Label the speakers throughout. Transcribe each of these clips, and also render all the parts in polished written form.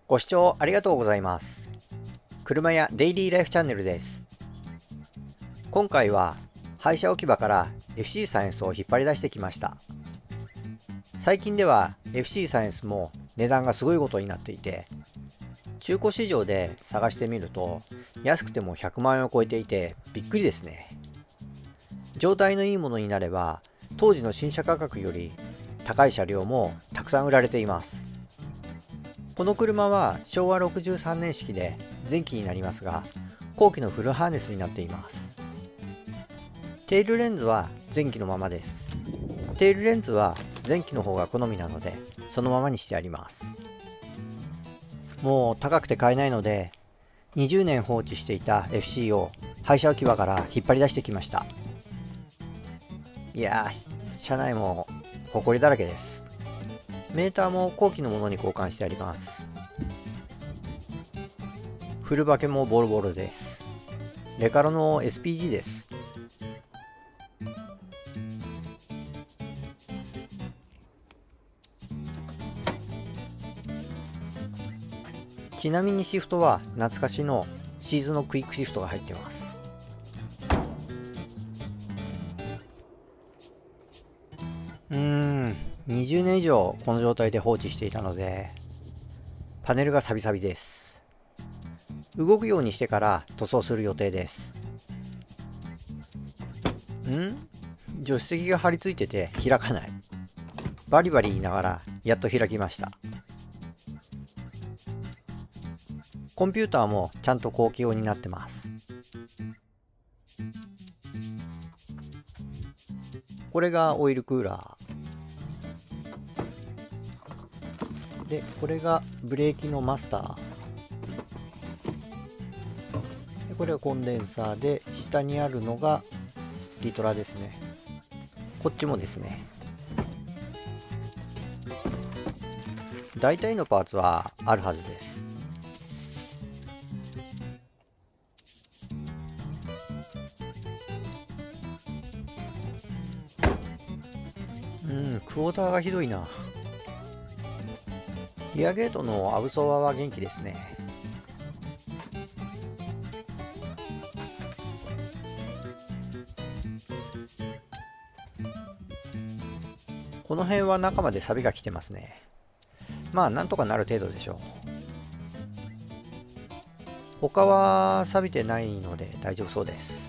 Speaker 1: ご視聴ありがとうございます。車屋デイリーライフチャンネルです。今回は廃車置き場から FC サイエンスを引っ張り出してきました。最近では FC サイエンスも値段がすごいことになっていて、中古市場で探してみると安くても100万円を超えていてびっくりですね。状態のいいものになれば当時の新車価格より高い車両もたくさん売られています。この車は昭和63年式で前期になりますが、後期のフルハーネスになっています。テールレンズは前期のままです。テールレンズは前期の方が好みなのでそのままにしてあります。もう高くて買えないので20年放置していた FC を廃車置き場から引っ張り出してきました。いやー、車内もホコリだらけです。メーターも後期のものに交換してあります。フルバケもボロボロです。レカロの SPG です。ちなみにシフトは懐かしのシーズンのクイックシフトが入ってます。20年以上この状態で放置していたのでパネルがサビサビです。動くようにしてから塗装する予定です。助手席が張り付いてて開かない。バリバリ言いながらやっと開きました。コンピューターもちゃんと後期用になってます。これがオイルクーラーで、これがブレーキのマスターで、これはコンデンサーで、下にあるのがリトラですね。こっちもですね。大体のパーツはあるはずです。クォーターがひどいな。リアゲートのアブソーバーは元気ですね。この辺は中まで錆が来てますね。まあなんとかなる程度でしょう。他は錆びてないので大丈夫そうです。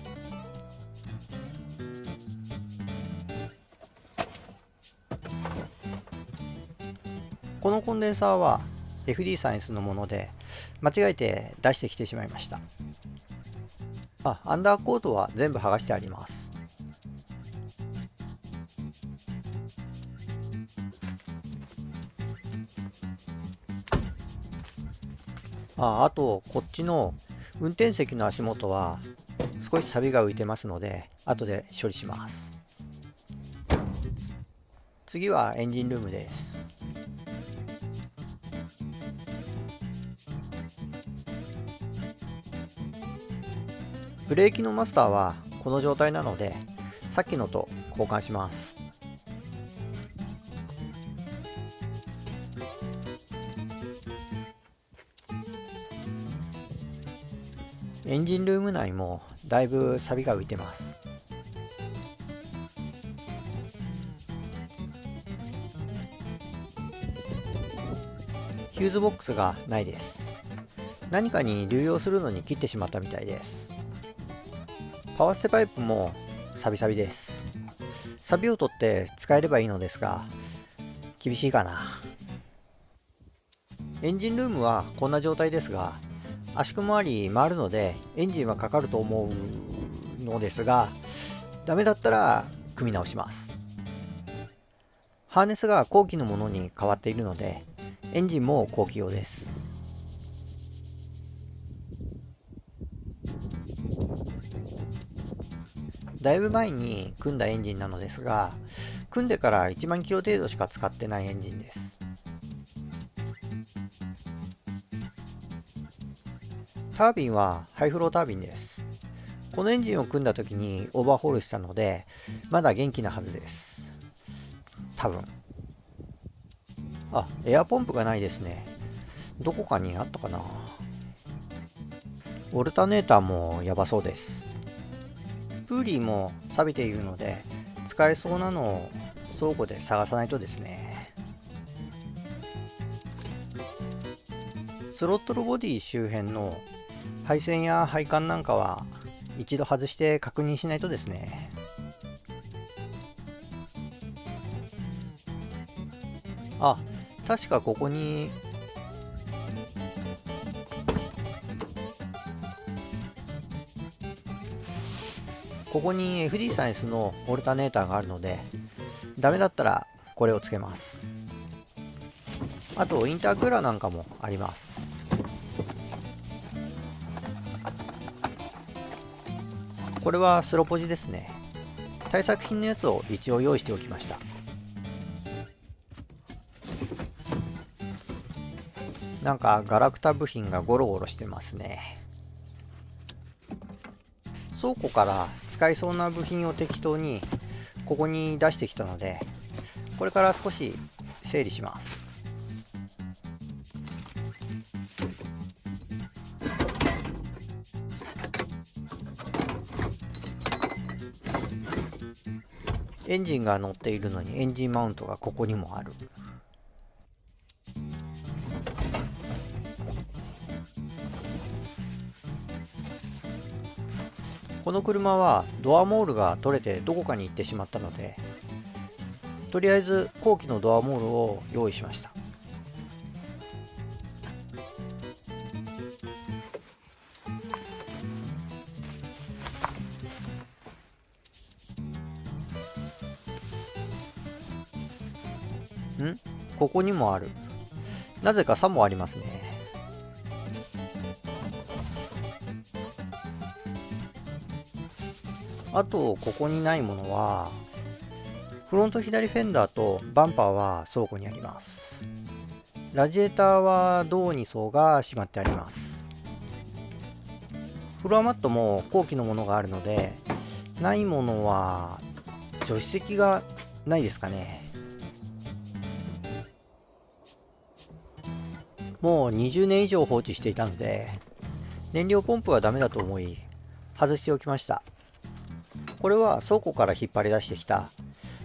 Speaker 1: このコンデンサーは FD サイエンスのもので間違えて出してきてしまいました。アンダーコートは全部剥がしてあります。あとこっちの運転席の足元は少し錆が浮いてますので後で処理します。次はエンジンルームです。ブレーキのマスターはこの状態なのでさっきのと交換します。エンジンルーム内もだいぶ錆が浮いてます。ヒューズボックスがないです。何かに流用するのに切ってしまったみたいです。パワーステパイプもサビサビです。サビを取って使えればいいのですが厳しいかな。エンジンルームはこんな状態ですが圧縮周り回るのでエンジンはかかると思うのですが、ダメだったら組み直します。ハーネスが後期のものに変わっているのでエンジンも後期用です。だいぶ前に組んだエンジンなのですが、組んでから1万キロ程度しか使ってないエンジンです。タービンはハイフロータービンです。このエンジンを組んだ時にオーバーホールしたのでまだ元気なはずです。多分。エアポンプがないですね。どこかにあったかな。オルタネーターもやばそうです。プーリーも錆びているので使えそうなのを倉庫で探さないとですね。スロットルボディ周辺の配線や配管なんかは一度外して確認しないとですね。あ、確かここにFD サイエンスのオルタネーターがあるので、ダメだったらこれをつけます。あとインタークーラーなんかもあります。これはスロポジですね。対策品のやつを一応用意しておきました。なんかガラクタ部品がゴロゴロしてますね。倉庫から使いそうな部品を適当にここに出してきたので、これから少し整理します。エンジンが乗っているのにエンジンマウントがここにもある。この車はドアモールが取れてどこかに行ってしまったので、とりあえず後期のドアモールを用意しました。ここにもある。なぜかさもありますね。あとここにないものは、フロント左フェンダーとバンパーは倉庫にあります。ラジエーターは銅2層がしまってあります。フロアマットも後期のものがあるので、ないものは助手席がないですかね。もう20年以上放置していたので、燃料ポンプはダメだと思い外しておきました。これは倉庫から引っ張り出してきた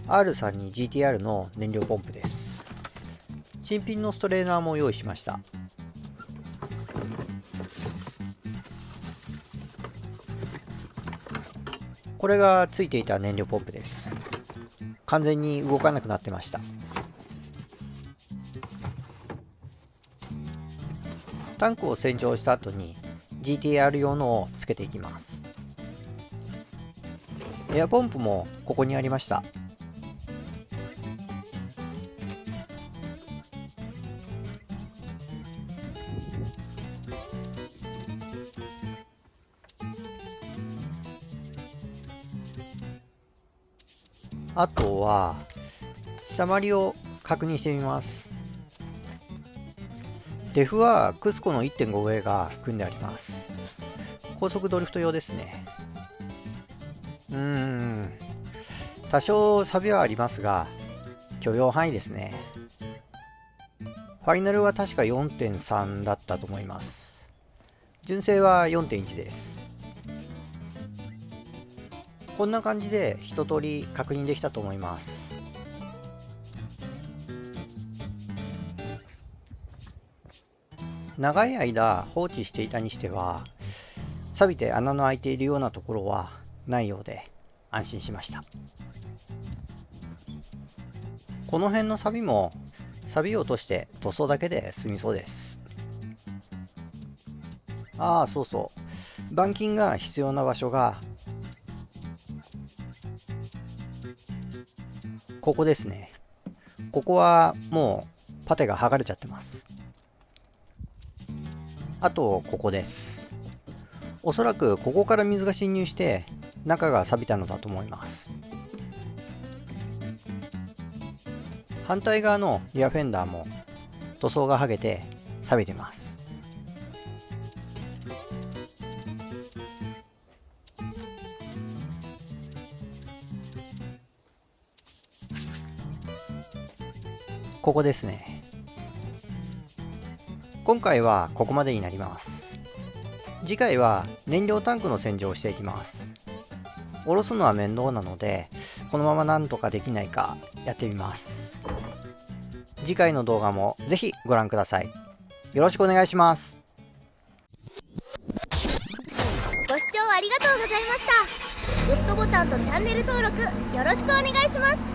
Speaker 1: R32GTR の燃料ポンプです。新品のストレーナーも用意しました。これがついていた燃料ポンプです。完全に動かなくなってました。タンクを洗浄した後に GTR 用のをつけていきます。エアポンプもここにありました。あとは下回りを確認してみます。デフはクスコの 1.5 上が組んであります。高速ドリフト用ですね。多少錆はありますが許容範囲ですね。ファイナルは確か 4.3 だったと思います。純正は 4.1 です。こんな感じで一通り確認できたと思います。長い間放置していたにしては、錆びて穴の開いているようなところはないようで安心しました。この辺の錆も錆を落として塗装だけで済みそうです。ああ、そうそう。板金が必要な場所がここですね。ここはもうパテが剥がれちゃってます。あとここです。おそらくここから水が侵入して中が錆びたのだと思います。反対側のリアフェンダーも塗装が剥げて錆びてます。ここですね。今回はここまでになります。次回は燃料タンクの洗浄をしていきます。下ろすのは面倒なので、このままなんとかできないかやってみます。次回の動画もぜひご覧ください。よろしくお願いします。
Speaker 2: ご視聴ありがとうございました。グッドボタンとチャンネル登録よろしくお願いします。